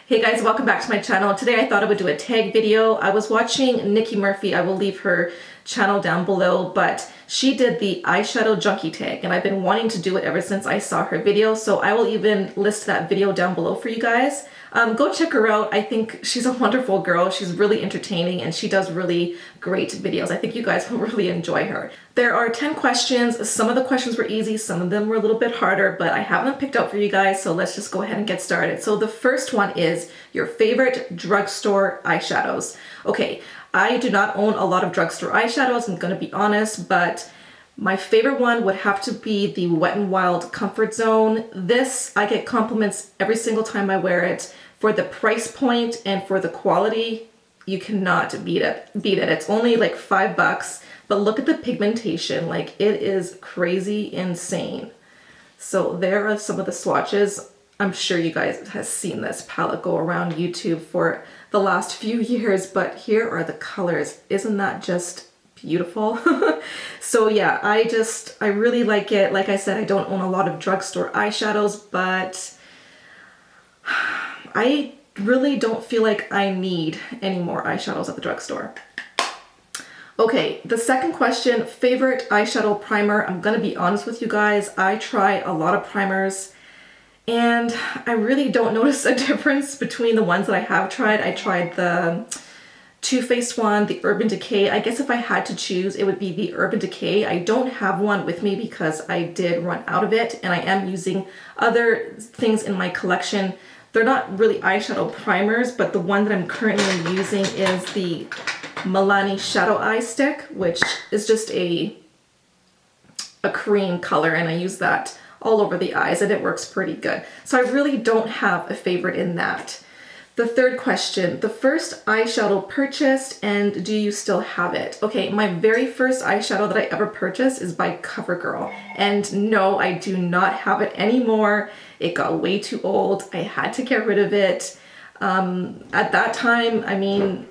Hey guys, welcome back to my channel. Today I thought I would do a tag video. I was watching Nikki Murphy. I will leave her channel down below, but she did the Eyeshadow Junkie Tag and I've been wanting to do it ever since I saw her video, so I will even list that video down below for you guys. Go check her out. I think she's a wonderful girl. She's really entertaining and she does really great videos. I think you guys will really enjoy her. There are 10 questions. Some of the questions were easy, some of them were a little bit harder, but I have them picked out for you guys, so let's just go ahead and get started. So the first one is your favorite drugstore eyeshadows. Okay, I do not own a lot of drugstore eyeshadows, I'm gonna be honest, but my favorite one would have to be the Wet n Wild Comfort Zone. This, I get compliments every single time I wear it. For the price point and for the quality, you cannot beat it. It's only like $5, but look at the pigmentation. Like, it is crazy insane. So there are some of the swatches. I'm sure you guys have seen this palette go around YouTube for the last few years, but here are the colors. Isn't that just beautiful? So yeah, I really like it. Like I said, I don't own a lot of drugstore eyeshadows, but I really don't feel like I need any more eyeshadows at the drugstore. Okay, the second question, favorite eyeshadow primer. I'm gonna be honest with you guys, I try a lot of primers and I really don't notice a difference between the ones that I have tried. I tried the Too Faced one, the Urban Decay. I guess if I had to choose, it would be the Urban Decay. I don't have one with me because I did run out of it and I am using other things in my collection. They're not really eyeshadow primers, but the one that I'm currently using is the Milani Shadow Eye Stick, which is just a cream color, and I use that all over the eyes and it works pretty good. So I really don't have a favorite in that. The third question, the first eyeshadow purchased and do you still have it? Okay, my very first eyeshadow that I ever purchased is by CoverGirl. And no, I do not have it anymore. It got way too old. I had to get rid of it. At that time, I mean,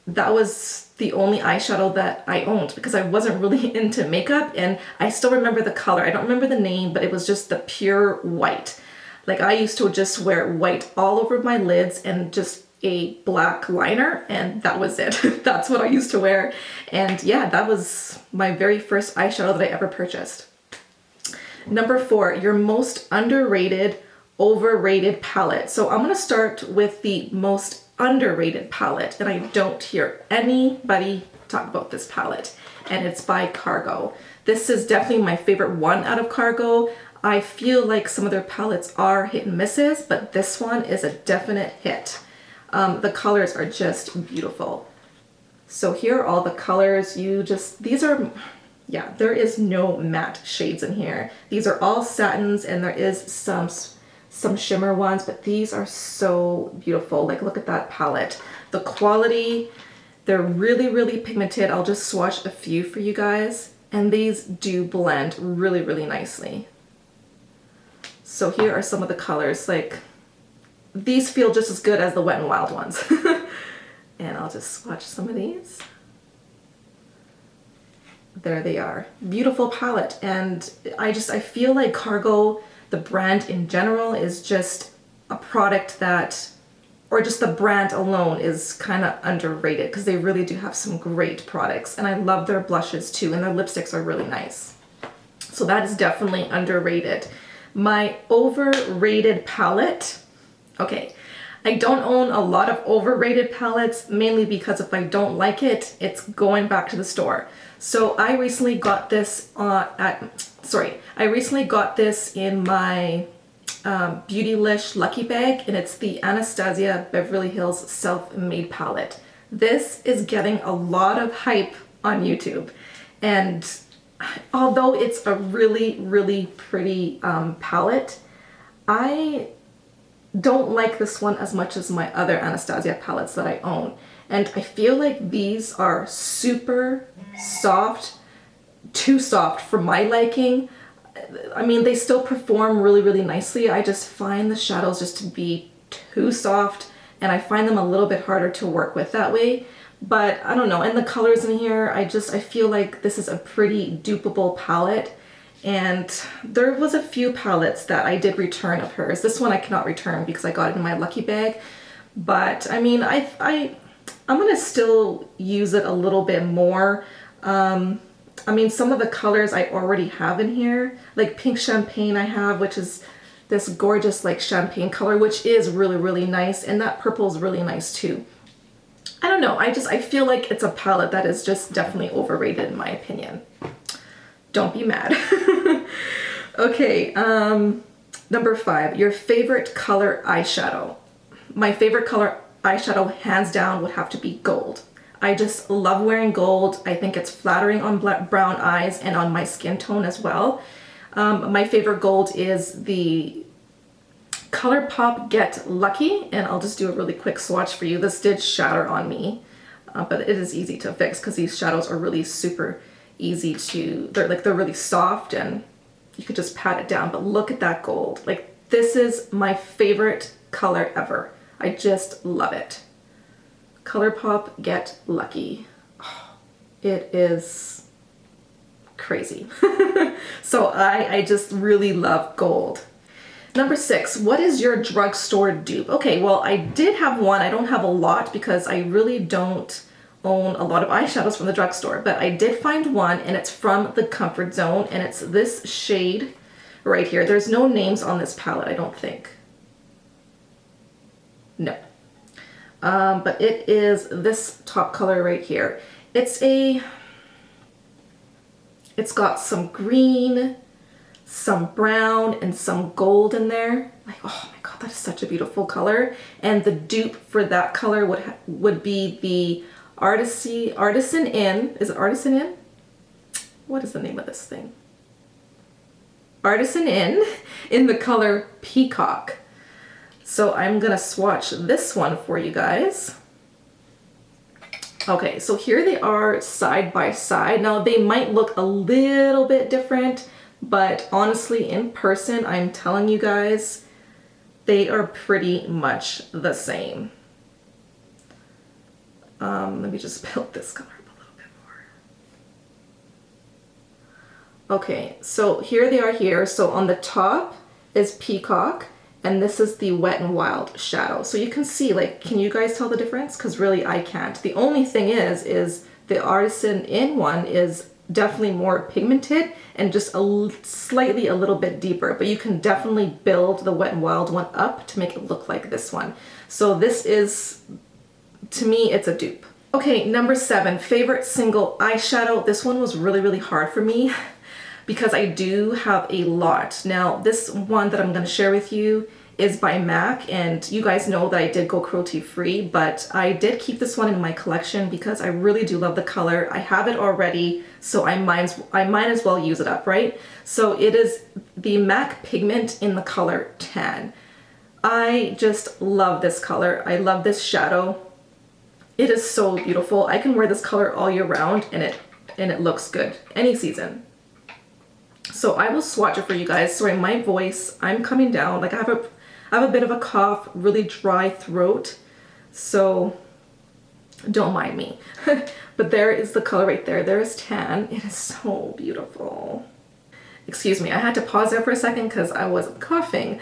that was the only eyeshadow that I owned because I wasn't really into makeup, and I still remember the color. I don't remember the name, but it was just the pure white. Like, I used to just wear white all over my lids and just a black liner, and that was it. That's what I used to wear. And yeah, that was my very first eyeshadow that I ever purchased. Number 4, your most underrated, overrated palette. So I'm gonna start with the most underrated palette, and I don't hear anybody talk about this palette, and it's by Cargo. This is definitely my favorite one out of Cargo. I feel like some of their palettes are hit and misses, but this one is a definite hit. The colors are just beautiful. So here are all the colors. These are, yeah, there is no matte shades in here. These are all satins and there is some shimmer ones, but these are so beautiful. Like, look at that palette. The quality, they're really, really pigmented. I'll just swatch a few for you guys, and these do blend really, really nicely. So here are some of the colors. Like, these feel just as good as the Wet n Wild ones. And I'll just swatch some of these. There they are. Beautiful palette. And I feel like Cargo, the brand in general, is just a product that, or just the brand alone is kind of underrated because they really do have some great products. And I love their blushes too, and their lipsticks are really nice. So that is definitely underrated. My overrated palette, okay, I don't own a lot of overrated palettes, mainly because if I don't like it, it's going back to the store. So I recently got this I recently got this in my Beautylish Lucky Bag, and it's the Anastasia Beverly Hills Self-Made palette. This is getting a lot of hype on YouTube, and although it's a really, really pretty palette, I don't like this one as much as my other Anastasia palettes that I own. And I feel like these are super soft, too soft for my liking. I mean, they still perform really, really nicely. I just find the shadows just to be too soft, and I find them a little bit harder to work with that way. But I don't know, and the colors in here, I feel like this is a pretty dupeable palette, And there was a few palettes that I did return of hers. This one I cannot return because I got it in my lucky bag. but I mean, I'm gonna still use it a little bit more. I mean, some of the colors I already have in here, like pink champagne I have, which is this gorgeous like champagne color, which is really, really nice. And that purple is really nice too. I don't know, I feel like it's a palette that is just definitely overrated in my opinion. Don't be mad. Okay, number 5, your favorite color eyeshadow. My favorite color eyeshadow, hands down, would have to be gold. I just love wearing gold. I think it's flattering on brown eyes and on my skin tone as well. My favorite gold is the ColourPop Get Lucky, and I'll just do a really quick swatch for you. This did shatter on me, but it is easy to fix because these shadows are really super easy to, they're really soft and you could just pat it down, but look at that gold. Like, this is my favorite color ever. I just love it. ColourPop Get Lucky. Oh, it is crazy. So I just really love gold. Number 6, what is your drugstore dupe? Okay, well, I did have one. I don't have a lot because I really don't own a lot of eyeshadows from the drugstore, but I did find one, and it's from the Comfort Zone, and it's this shade right here. There's no names on this palette, I don't think. No. But it is this top color right here. It's got some green, some brown, and some gold in there. Like, oh my god, that is such a beautiful color. And the dupe for that color would be the Artisan In. Is it Artisan In? What is the name of this thing? Artisan in the color Peacock. So I'm gonna swatch this one for you guys. Okay, so here they are side by side. Now they might look a little bit different, but honestly in person, I'm telling you guys, they are pretty much the same. Let me just build this color up a little bit more. Okay, so here they are here. So on the top is Peacock, and this is the Wet n Wild shadow. So you can see, like, can you guys tell the difference? Because really I can't. The only thing is the Artisan In one is definitely more pigmented and just slightly a little bit deeper, but you can definitely build the Wet n Wild one up to make it look like this one. So this is, to me, it's a dupe. Okay, number 7, favorite single eyeshadow. This one was really, really hard for me because I do have a lot. Now, this one that I'm going to share with you is by MAC, and you guys know that I did go cruelty free, but I did keep this one in my collection because I really do love the color. I have it already, so I might as well use it up, right? So it is the MAC Pigment in the color Tan. I just love this color. I love this shadow. It is so beautiful. I can wear this color all year round, and it looks good any season. So I will swatch it for you guys. Sorry, my voice, I'm coming down. Like, I have a bit of a cough, really dry throat, so don't mind me. But there is the color right there. There is Tan. It is so beautiful. Excuse me, I had to pause there for a second because I was coughing.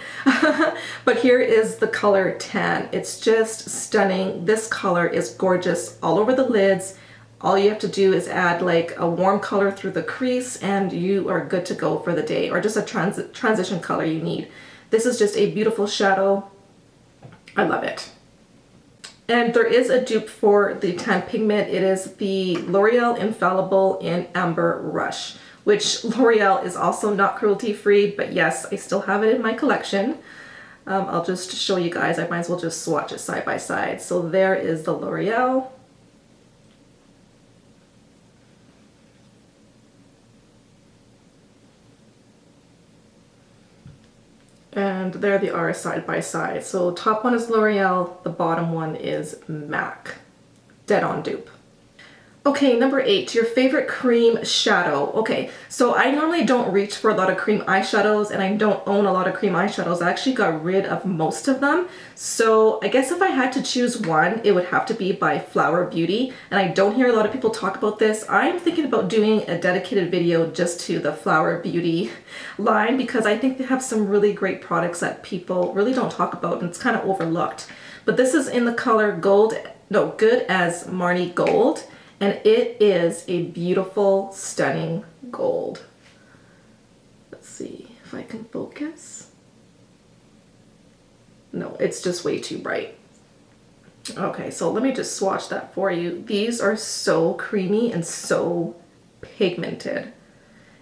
But here is the color Tan. It's just stunning. This color is gorgeous all over the lids. All you have to do is add like a warm color through the crease and you are good to go for the day, or just a transition color you need. This is just a beautiful shadow. I love it. And there is a dupe for the Tan pigment. It is the L'Oreal Infallible in Amber Rush, which L'Oreal is also not cruelty free, but yes, I still have it in my collection. I'll just show you guys. I might as well just swatch it side by side. So there is the L'Oreal. And there they are side by side. So top one is L'Oreal, the bottom one is MAC. Dead on dupe. Okay, number 8, your favorite cream shadow. Okay, so I normally don't reach for a lot of cream eyeshadows, and I don't own a lot of cream eyeshadows. I actually got rid of most of them. So I guess if I had to choose one, it would have to be by Flower Beauty. And I don't hear a lot of people talk about this. I'm thinking about doing a dedicated video just to the Flower Beauty line because I think they have some really great products that people really don't talk about, and it's kind of overlooked. But this is in the color Good as Marnie Gold, and it is a beautiful, stunning gold. Let's see if I can focus. No, it's just way too bright. Okay, so let me just swatch that for you. These are so creamy and so pigmented.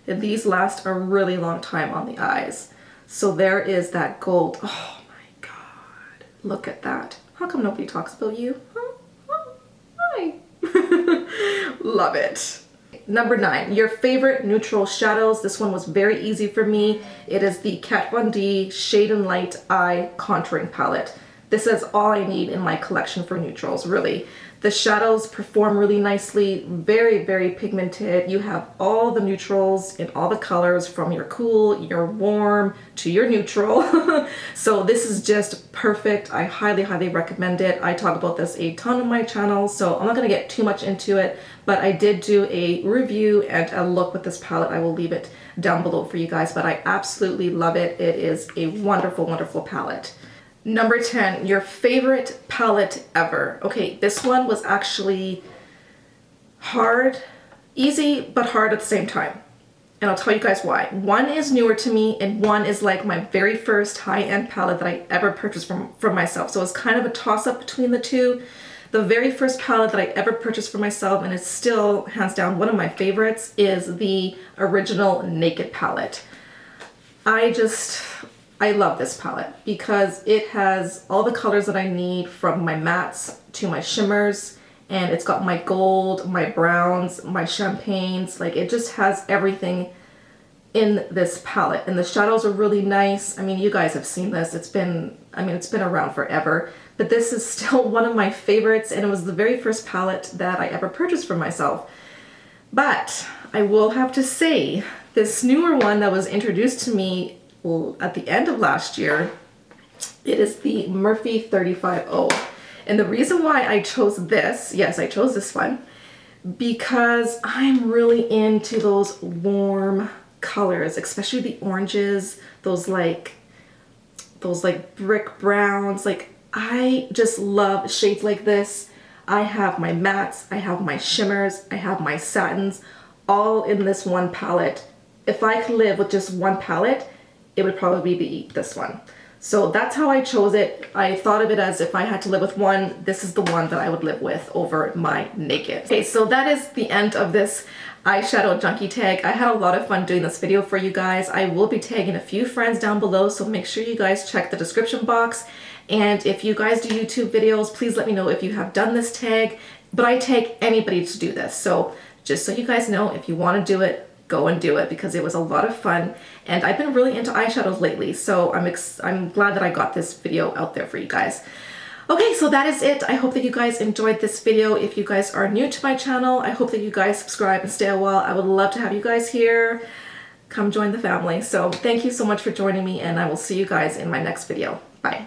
And these last a really long time on the eyes. So there is that gold. Oh my God. Look at that. How come nobody talks about you? Huh? Oh, hi. Love it. Number 9, your favorite neutral shadows. This one was very easy for me. It is the Kat Von D Shade and Light Eye Contouring Palette. This is all I need in my collection for neutrals, really. The shadows perform really nicely, very, very pigmented. You have all the neutrals in all the colors, from your cool, your warm, to your neutral. So this is just perfect. I highly, highly recommend it. I talk about this a ton on my channel, so I'm not gonna get too much into it, but I did do a review and a look with this palette. I will leave it down below for you guys, but I absolutely love it. It is a wonderful, wonderful palette. Number 10, your favorite palette ever. Okay, this one was actually hard, easy, but hard at the same time. And I'll tell you guys why. One is newer to me, and one is like my very first high-end palette that I ever purchased from myself. So it's kind of a toss-up between the two. The very first palette that I ever purchased for myself, and it's still hands down one of my favorites, is the original Naked palette. I love this palette because it has all the colors that I need, from my mattes to my shimmers, and it's got my gold, my browns, my champagnes. Like, it just has everything in this palette, and the shadows are really nice. I mean, you guys have seen this. It's been around forever, but this is still one of my favorites, and it was the very first palette that I ever purchased for myself. But I will have to say, this newer one that was introduced to me at the end of last year, it is the Morphe 35O. And the reason why I chose this, yes, I chose this one, because I'm really into those warm colors, especially the oranges, those like brick browns. Like, I just love shades like this. I have my mattes, I have my shimmers, I have my satins, all in this one palette. If I could live with just one palette, it would probably be this one. So that's how I chose it. I thought of it as, if I had to live with one, this is the one that I would live with over my Naked. Okay, so that is the end of this eyeshadow junkie tag. I had a lot of fun doing this video for you guys. I will be tagging a few friends down below, so make sure you guys check the description box. And if you guys do YouTube videos, please let me know if you have done this tag. But I tag anybody to do this. So just so you guys know, if you want to do it, go and do it, because it was a lot of fun, and I've been really into eyeshadows lately, so I'm glad that I got this video out there for you guys. Okay, so that is it. I hope that you guys enjoyed this video. If you guys are new to my channel, I hope that you guys subscribe and stay a while. I would love to have you guys here. Come join the family. So thank you so much for joining me, and I will see you guys in my next video. Bye.